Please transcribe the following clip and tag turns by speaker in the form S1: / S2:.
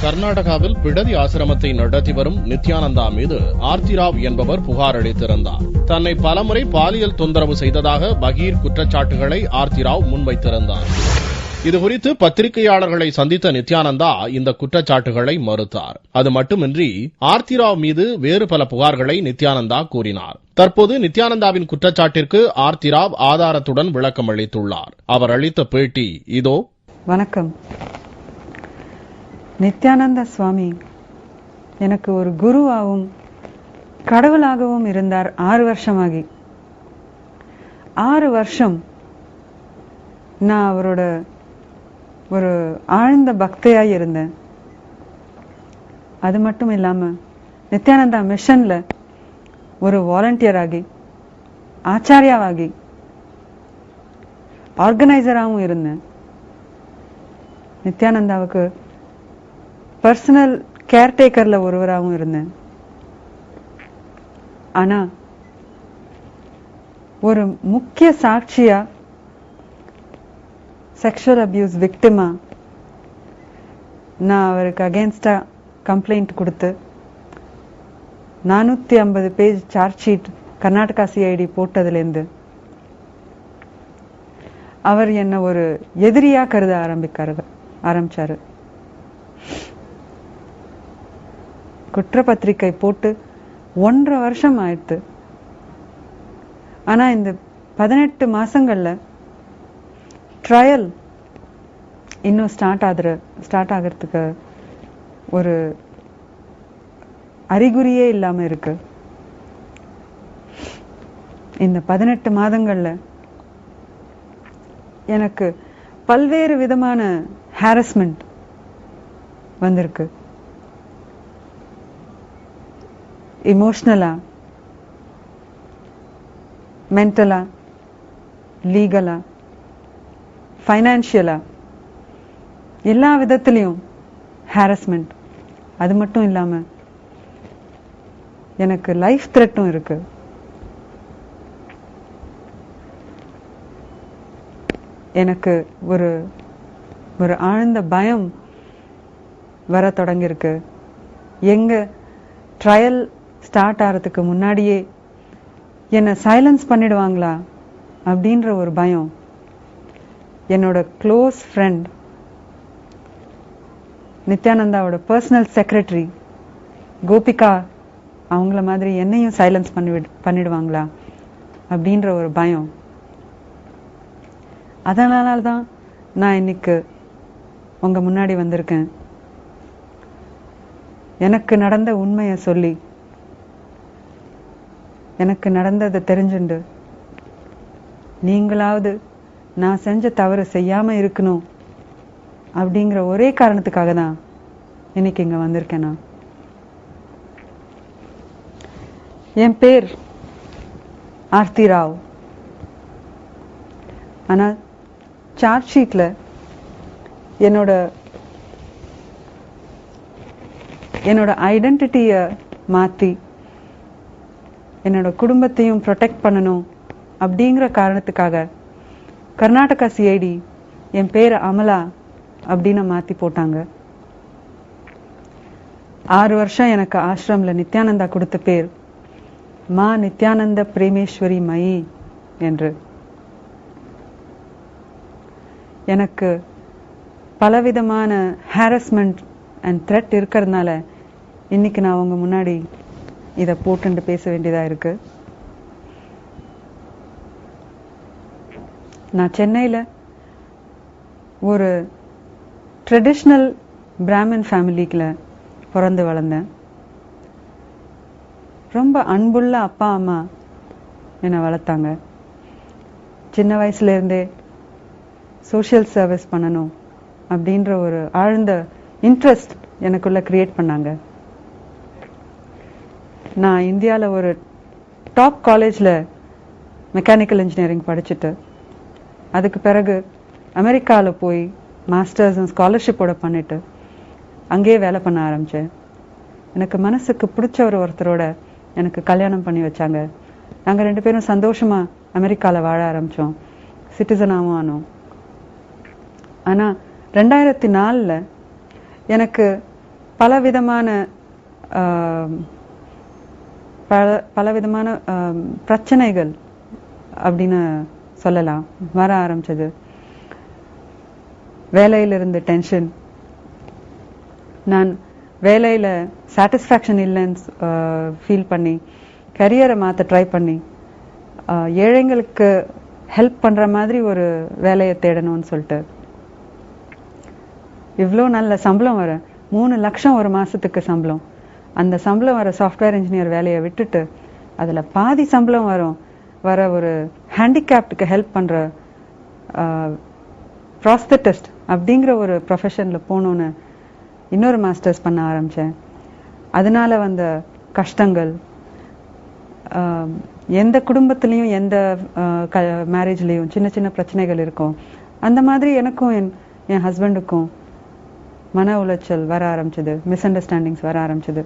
S1: கர்நாடகாவில் பிடதி ஆசிரமத்தை நடத்தி வரும் நித்யானந்தா மீது ஆர்த்திராவ் என்பவர் புகார் அளித்திருந்தார். தன்னை பலமுறை பாலியல் தொந்தரவு செய்ததாக பகீர் குற்றச்சாட்டுகளை ஆர்த்திராவ் முன்வைத்திருந்தார். இதுகுறித்து பத்திரிகையாளர்களை சந்தித்த நித்யானந்தா இந்த குற்றச்சாட்டுகளை மறுத்தார். அது மட்டுமின்றி ஆர்த்திராவ் மீது வேறு பல புகார்களை நித்யானந்தா கூறினார். தற்போது நித்யானந்தாவின் குற்றச்சாட்டிற்கு ஆர்த்திராவ் ஆதாரத்துடன் விளக்கம் அளித்துள்ளார். அவர் அளித்த பேட்டி இதோ.
S2: வணக்கம். நித்யானந்த சுவாமி எனக்கு ஒரு குருவாகவும் கடவுளாகவும் இருந்தார். 6 வருஷமாகி 6 வருஷம் நான் அவரோட ஒரு ஆழ்ந்த பக்தையாய் இருந்தேன். அது மட்டும் இல்லாம நித்யானந்தா மிஷன்ல ஒரு வாலண்டியர் ஆகி ஆச்சாரியாவாகி ஆர்கனைசராகவும் இருந்தேன். நித்யானந்தாவுக்கு பர்சனல் கேர்டேக்கர்ல ஒருவராகவும் இருந்தேன். ஆனா ஒரு முக்கிய சாட்சியா செக்ஷுவல் அபியூஸ் விக்டிமா நான் அவருக்கு அகேன்ஸ்டா கம்ப்ளைண்ட் கொடுத்து 450 page charge sheet Karnataka CID போட்டதுலேருந்து அவர் என்ன ஒரு எதிரியா கருத ஆரம்பிச்சாரு. குற்றப்பத்திரிகை போட்டு 1.5 வருஷம் ஆயிடுத்து. ஆனா இந்த 18 மாசங்கள்ல ட்ரையல் இன்னும் ஸ்டார்ட் ஆகிறதுக்கு ஒரு அறிகுறியே இல்லாம இருக்கு. இந்த 18 மாதங்கள்ல எனக்கு பல்வேறு விதமான ஹாரஸ்மெண்ட் வந்திருக்கு. இமோஷனலா, மென்டலா, லீகலா, ஃபைனான்சியலா, எல்லா விதத்திலையும் ஹாரஸ்மெண்ட். அது மட்டும் இல்லாம எனக்கு லைஃப் த்ரெட்டும் இருக்கு. எனக்கு ஒரு ஒரு ஆழ்ந்த பயம் வர தொடங்கிருக்கு. எங்க ட்ரையல் ஸ்டார்ட் ஆகிறதுக்கு முன்னாடியே என்னை சைலன்ஸ் பண்ணிடுவாங்களா அப்படின்ற ஒரு பயம். என்னோட க்ளோஸ் ஃப்ரெண்ட் நித்யானந்தாவோட பர்சனல் செக்ரட்டரி கோபிகா அவங்கள மாதிரி என்னையும் சைலன்ஸ் பண்ணிடுவாங்களா அப்படின்ற ஒரு பயம். அதனால்தான் நான் இன்னைக்கு உங்க முன்னாடி வந்திருக்கேன். எனக்கு நடந்த உண்மையை சொல்லி, எனக்கு நடந்ததை தெரிஞ்சுண்டு நீங்களாவது நான் செஞ்ச தவறு செய்யாம இருக்கணும் அப்படிங்கிற ஒரே காரணத்துக்காக தான் இன்னைக்கு இங்க வந்திருக்கேன். நான் என் பேர் ஆர்த்திராவ். ஆனா சார்ஜ் ஷீட்ல என்னோட ஐடென்டிட்டிய மாத்தி என்னோட குடும்பத்தையும் ப்ரொடெக்ட் பண்ணணும் அப்படிங்கிற காரணத்துக்காக கர்நாடகா சிஐடி என் பேர் அமலா அப்படின்னு மாத்தி போட்டாங்க. 6 வருஷம் எனக்கு ஆசிரம்ல நித்யானந்தா கொடுத்த பேர் மா நித்யானந்த பிரேமேஸ்வரி மயி என்று. எனக்கு பலவிதமான ஹாரஸ்மெண்ட் அண்ட் த்ரெட் இருக்கிறதுனால இன்னைக்கு நான் உங்க முன்னாடி இதை போட்டு பேச வேண்டியதா இருக்கு. நான் சென்னையில ஒரு ட்ரெடிஷ்னல் பிராமின் ஃபேமிலிக்குல பிறந்து வளர்ந்தேன். ரொம்ப அன்புள்ள அப்பா அம்மா என்னை வளர்த்தாங்க. சின்ன வயசுல இருந்தே சோஷியல் சர்வீஸ் பண்ணணும் அப்படின்ற ஒரு ஆழ்ந்த இன்ட்ரெஸ்ட் எனக்குள்ள கிரியேட் பண்ணாங்க. நான் இந்தியாவில் ஒரு டாப் காலேஜில் மெக்கானிக்கல் இன்ஜினியரிங் படிச்சுட்டு அதுக்கு பிறகு அமெரிக்காவில் போய் மாஸ்டர்ஸ் ஸ்காலர்ஷிப்போட பண்ணிட்டு அங்கேயே வேலை பண்ண ஆரம்பித்தேன். எனக்கு மனசுக்கு பிடிச்ச ஒருத்தரோட எனக்கு கல்யாணம் பண்ணி வச்சாங்க. நாங்கள் 2 பேரும் சந்தோஷமா அமெரிக்காவில் வாழ ஆரம்பித்தோம். சிட்டிசனாகவும் ஆனோம். ஆனால் 2004 எனக்கு பலவிதமான பிரச்சனைகள் அப்படின்னு சொல்லலாம் வர ஆரம்பிச்சது. வேலையிலிருந்து டென்ஷன், நான் வேலையில சாட்டிஸ்ஃபேக்ஷன் இல்லைன்னு ஃபீல் பண்ணி கரியரை மாற்ற ட்ரை பண்ணி ஏழைங்களுக்கு ஹெல்ப் பண்ற மாதிரி ஒரு வேலையை தேடணும்னு சொல்லிட்டு இவ்வளோ நல்ல சம்பளம் வர 3 லட்சம் ஒரு மாசத்துக்கு சம்பளம், அந்த சம்பளம் வர சாஃப்ட்வேர் இன்ஜினியர் வேலையை விட்டுட்டு அதுல பாதி சம்பளம் வர ஒரு ஹேண்டிகேப்டுக்கு ஹெல்ப் பண்ற ப்ராஸ்தட்டிஸ்ட் அப்படிங்கிற ஒரு ப்ரொஃபஷன்ல போகணும்னு இன்னொரு மாஸ்டர்ஸ் பண்ண ஆரம்பிச்சேன். அதனால வந்த கஷ்டங்கள், எந்த குடும்பத்திலையும் எந்த மேரேஜ்லயும் சின்ன சின்ன பிரச்சனைகள் இருக்கும். அந்த மாதிரி எனக்கும் என் ஹஸ்பண்டுக்கும் மன உளைச்சல் வர ஆரம்பிச்சது, மிஸ் அண்டர்ஸ்டாண்டிங்ஸ் வர ஆரம்பிச்சது.